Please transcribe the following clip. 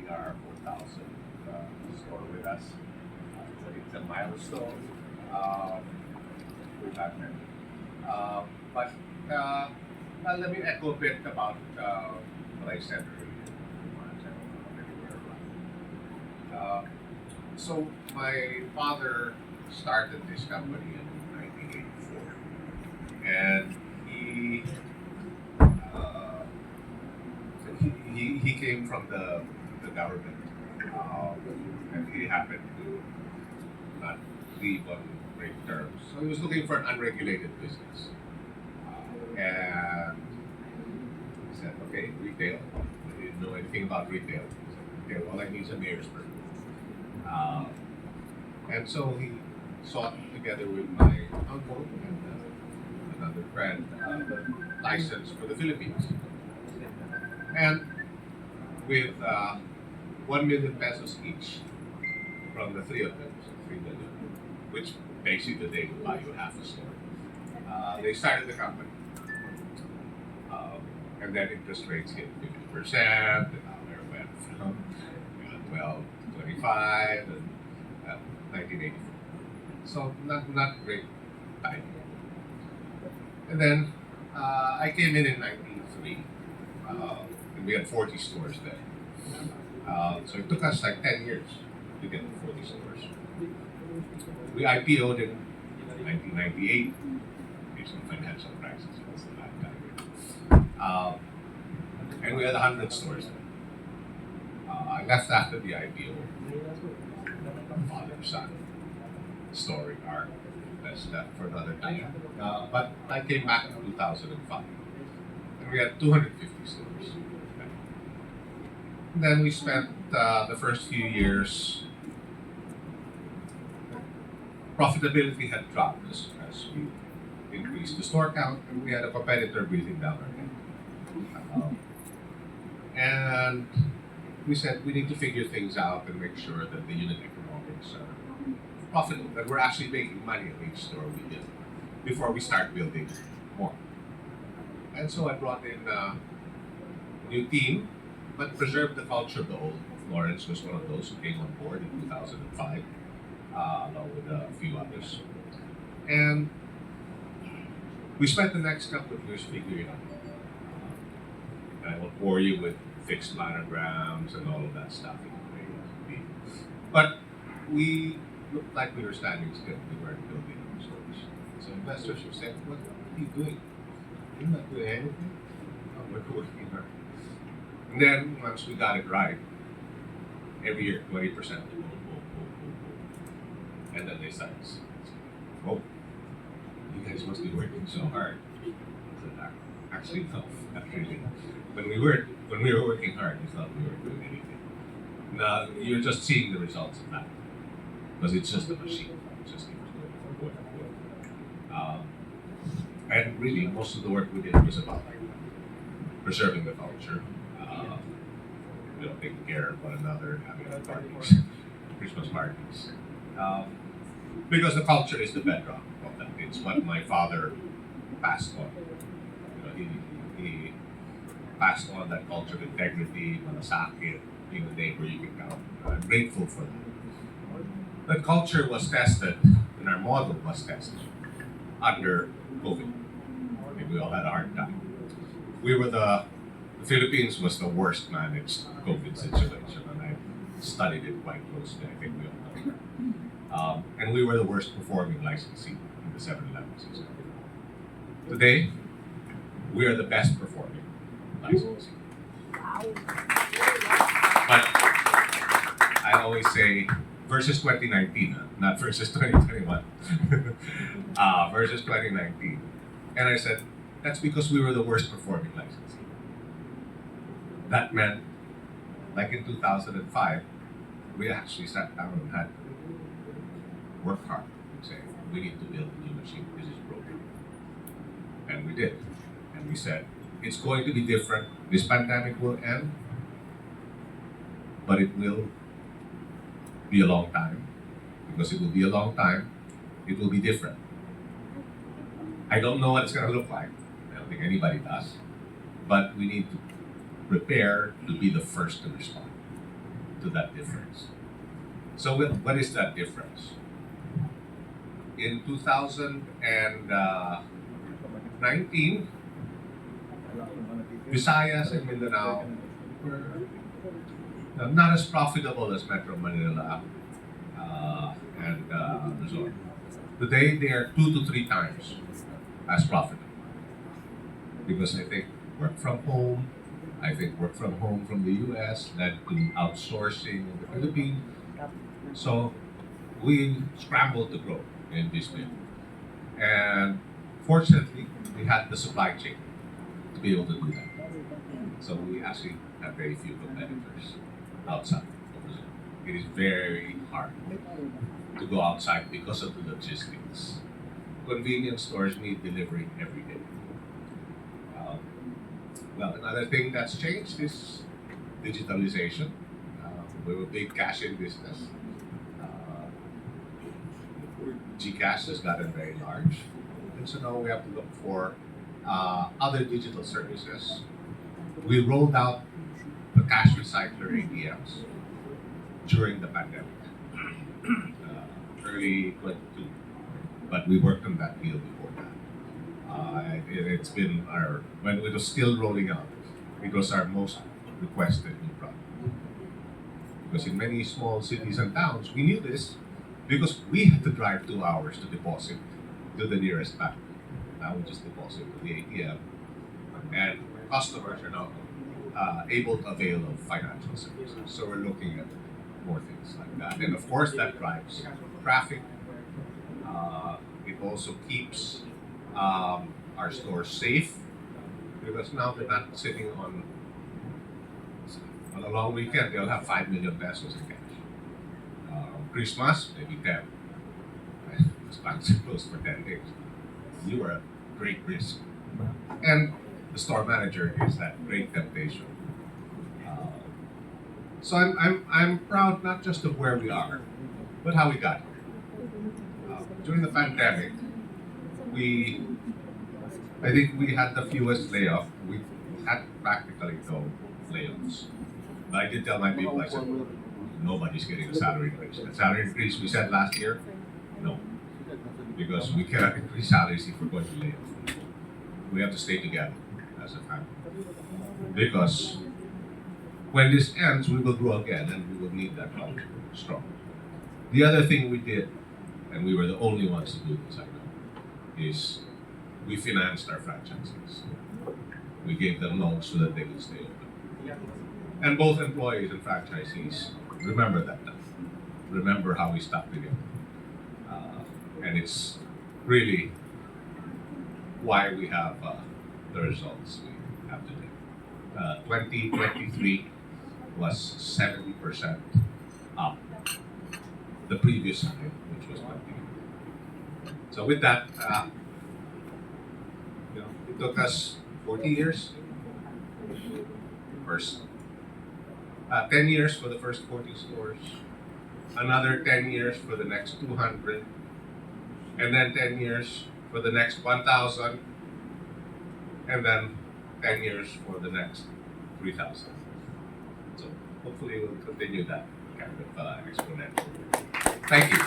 starting our 4000th store with us. It's a milestone with that many. But let me echo a bit about what I said earlier. So my father started this company in 1984, and uh, he came from the government, and he happened to not leave on great terms. So he was looking for an unregulated business, and he said, "Okay, retail." I didn't know anything about retail. He said, "Okay, well, I need some mayor's permit." And so he sought together with my uncle and another friend the license for the Philippines. And with 1 million pesos each from the three of them, so 3 million, which basically today would buy you half a store. They started the company. And then interest rates hit 50%, the dollar went from 12 to 25, and 1984. So not great time. And then I came in 93, and we had 40 stores then. So it took us like 10 years to get to 40 stores. We IPO'd in 1998, based on financial crisis. That's the last time. And we had 100 stores then. I left after the IPO. Father-son story arc. That's that for another time. But I came back in 2005, and we had 250 stores. And then we spent the first few years. Profitability had dropped as we increased the store count, and we had a competitor breathing down our neck. And we said we need to figure things out and make sure that the unit economics are profitable, that we're actually making money at each store we build before we start building more. And so I brought in a new team, but preserved the culture of the old. Lawrence was one of those who came on board in 2005, along with a few others. And we spent the next couple of years figuring out. And I won't bore you with fixed planograms and all of that stuff. But we looked like we were standing still. We weren't building our stores. So investors were saying, "What are you doing? You're not doing anything." "Oh, we're working hard." And then once we got it right, every year 20%. And then they started saying, "Oh, you guys must be working so hard." I said, "Actually, no, not really. When we were working hard, we thought we weren't doing anything. Now you're just seeing the results of that, because it's just a machine. It just keeps going. And really, most of the work we did was about preserving the culture, taking care of one another, having parties, Christmas parties, because the culture is the bedrock of that. It's what my father passed on. He passed on that culture of integrity, malasakit, being a neighbor you can count. I'm grateful for that. That culture was tested, and our model was tested under COVID. I mean, we all had a hard time. The Philippines was the worst managed COVID situation, and I studied it quite closely. I think we all know. And we were the worst performing licensee in the 7-Eleven system. Today, we are the best performing licensee. But I always say versus 2019, not versus 2021. Versus 2019. And I said, that's because we were the worst performing licensee. That meant, like in 2005, we actually sat down and had worked hard and say, we need to build a new machine. This is broken. And we did. And we said, it's going to be different. This pandemic will end, but it will be a long time. Because it will be a long time, it will be different. I don't know what it's going to look like. I don't think anybody does. But we need to prepare to be the first to respond. to that difference. So what is that difference? In 2019, Visayas and Mindanao were not as profitable as Metro Manila and Luzon. Today, they are 2 to 3 times as profitable. Because I think work from home from the US led to outsourcing in the Philippines. So we scrambled to grow in this field. And fortunately, we had the supply chain to be able to do that. So we actually have very few competitors outside of Luzon. It is very hard to go outside because of the logistics. Convenience stores need delivery every day. Well, another thing that's changed is digitalization. We're a big cash-in business. GCash has gotten very large. And so now we have to look for other digital services. We rolled out the cash recycler ATMs during the pandemic, early 22. But we worked on that deal before that. It's been when it was still rolling out, it was our most requested new product. Because in many small cities and towns, we knew this because we had to drive 2 hours to deposit to the nearest bank. Now we just deposit to the ATM, and customers are now able to avail of financial services. So we're looking at more things like that. And of course, that drives traffic. It also keeps our stores safe because now they're not sitting on a long weekend. They'll have 5 million pesos in cash. Christmas, maybe 10. Those banks are closed for 10 days. You are at great risk. And the store manager is that great temptation. So I'm proud not just of where we are, but how we got here. During the pandemic, I think we had the fewest layoffs. We had practically no layoffs. But I did tell my people, I said, nobody's getting a salary increase. The salary increase we said last year, no. Because we cannot increase salaries if we're going to lay off. We have to stay together as a family. Because when this ends, we will grow again and we will need that culture strong. The other thing we did, and we were the only ones to do this, I know, is we financed our franchisees. We gave them loans so that they would stay open. And both employees and franchisees remember that now. Remember how we stuck together. And it's really why we have the results we have today. 2023 was 70% up the previous year, which was 20. So with that, it took us 40 years. First, 10 years for the first 40 stores, another 10 years for the next 200, and then 10 years for the next 1,000, and then 10 years for the next 3,000. So hopefully we'll continue that kind of exponential. Thank you.